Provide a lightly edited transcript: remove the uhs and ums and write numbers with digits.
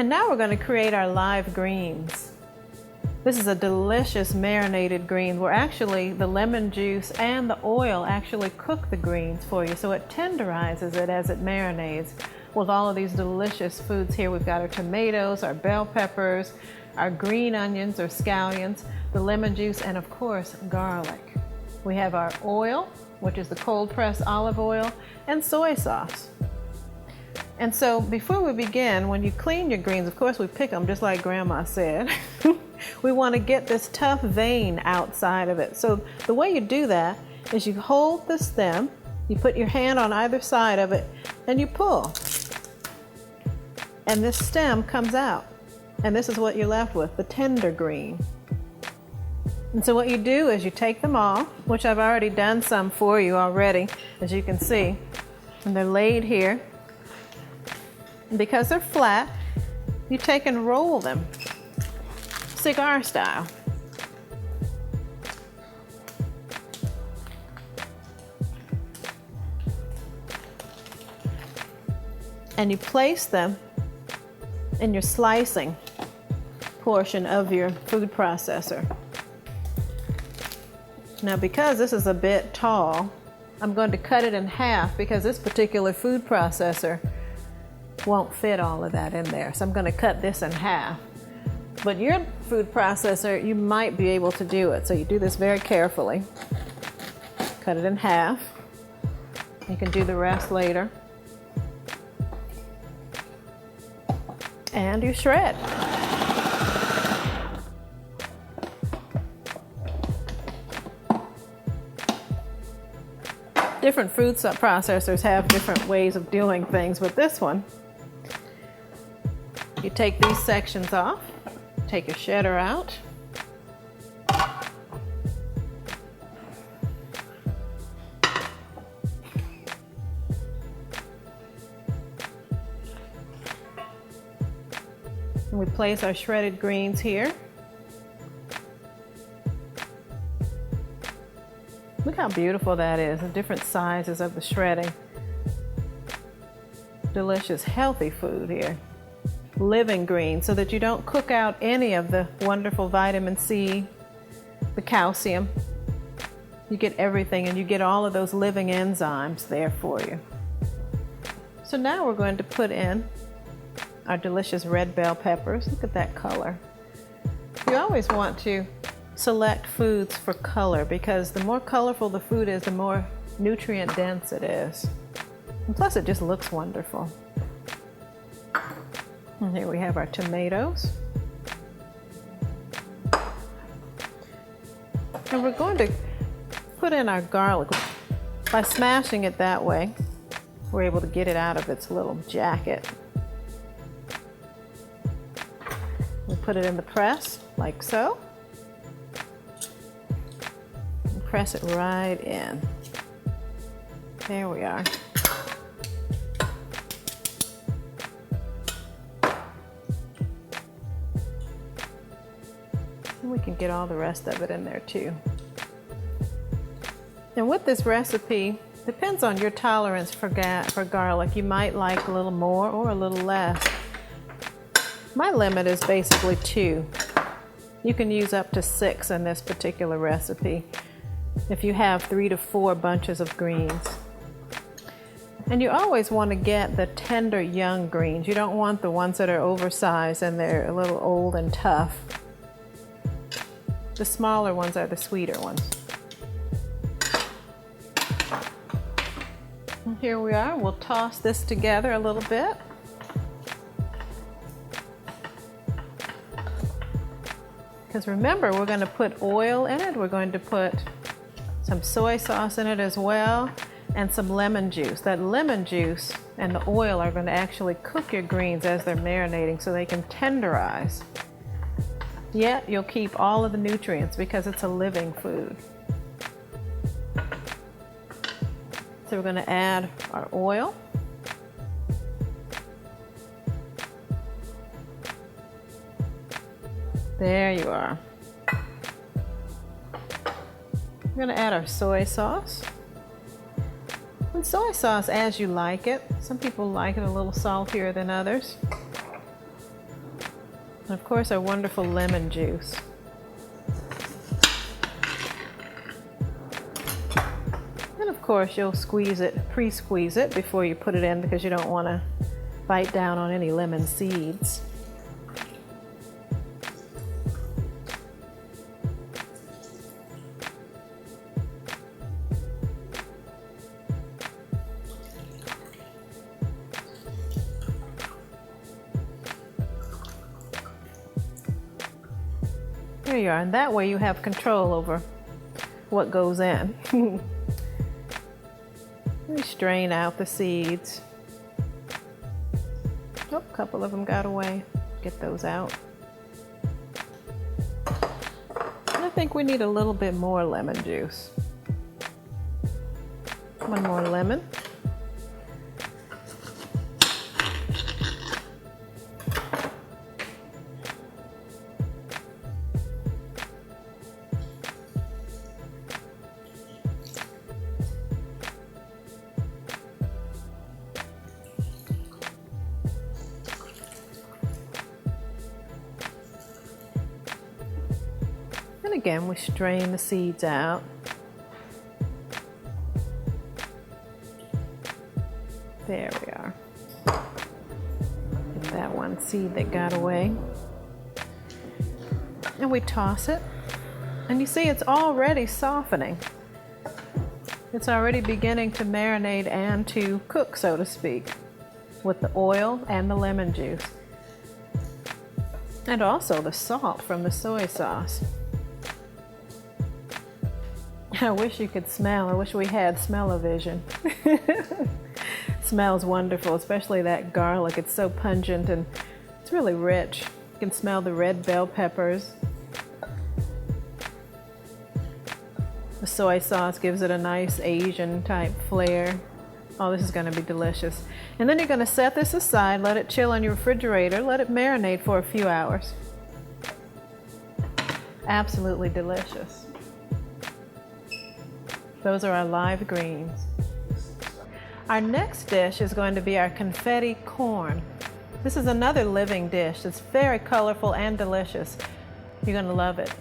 And now we're going to create our live greens. This is a delicious marinated green where actually the lemon juice and the oil actually cook the greens for you. So it tenderizes it as it marinates with all of these delicious foods here. We've got our tomatoes, our bell peppers, our green onions or scallions, the lemon juice, and of course, garlic. We have our oil, which is the cold pressed olive oil, and soy sauce. And so before we begin, when you clean your greens, of course we pick them just like Grandma said. We want to get this tough vein outside of it. So the way you do that is you hold the stem, you put your hand on either side of it, and you pull. And this stem comes out. And this is what you're left with, the tender green. And so what you do is you take them off, which I've already done some for you already, as you can see. And they're laid here. And because they're flat, you take and roll them, cigar style. And you place them in your slicing portion of your food processor. Now because this is a bit tall, I'm going to cut it in half because this particular food processor won't fit all of that in there. So I'm going to cut this in half. But your food processor, you might be able to do it. So you do this very carefully. Cut it in half. You can do the rest later. And you shred. Different food processors have different ways of doing things. With this one, you take these sections off, take your shredder out, and we place our shredded greens here. Look how beautiful that is, the different sizes of the shredding. Delicious, healthy food here. Living green, so that you don't cook out any of the wonderful vitamin C, the calcium. You get everything, and you get all of those living enzymes there for you. So now we're going to put in our delicious red bell peppers. Look at that color. You always want to select foods for color because the more colorful the food is, the more nutrient dense it is. And plus it just looks wonderful. And here we have our tomatoes. And we're going to put in our garlic. By smashing it that way, we're able to get it out of its little jacket. We put it in the press like so. Press it right in. There we are. And we can get all the rest of it in there too. And with this recipe, depends on your tolerance for garlic. You might like a little more or a little less. My limit is basically 2. You can use up to 6 in this particular recipe if you have 3 to 4 bunches of greens. And you always want to get the tender young greens. You don't want the ones that are oversized and they're a little old and tough. The smaller ones are the sweeter ones. And here we are. We'll toss this together a little bit. Because remember, we're going to put oil in it. We're going to put some soy sauce in it as well, and some lemon juice. That lemon juice and the oil are going to actually cook your greens as they're marinating so they can tenderize. Yet you'll keep all of the nutrients because it's a living food. So we're going to add our oil. There you are. We're going to add our soy sauce. And soy sauce as you like it. Some people like it a little saltier than others. And of course, our wonderful lemon juice. And of course, you'll squeeze it, pre-squeeze it before you put it in because you don't want to bite down on any lemon seeds. There you are, and that way you have control over what goes in. We strain out the seeds. Oh, a couple of them got away. Get those out. And I think we need a little bit more lemon juice. One more lemon. And again, we strain the seeds out. There we are. Get that one seed that got away. And we toss it. And you see it's already softening. It's already beginning to marinate and to cook, so to speak, with the oil and the lemon juice. And also the salt from the soy sauce. I wish you could smell. I wish we had smell-o-vision. Smells wonderful, especially that garlic. It's so pungent and it's really rich. You can smell the red bell peppers. The soy sauce gives it a nice Asian type flair. Oh, this is going to be delicious. And then you're going to set this aside, let it chill in your refrigerator, let it marinate for a few hours. Absolutely delicious. Those are our live greens. Our next dish is going to be our confetti corn. This is another living dish. It's very colorful and delicious. You're going to love it.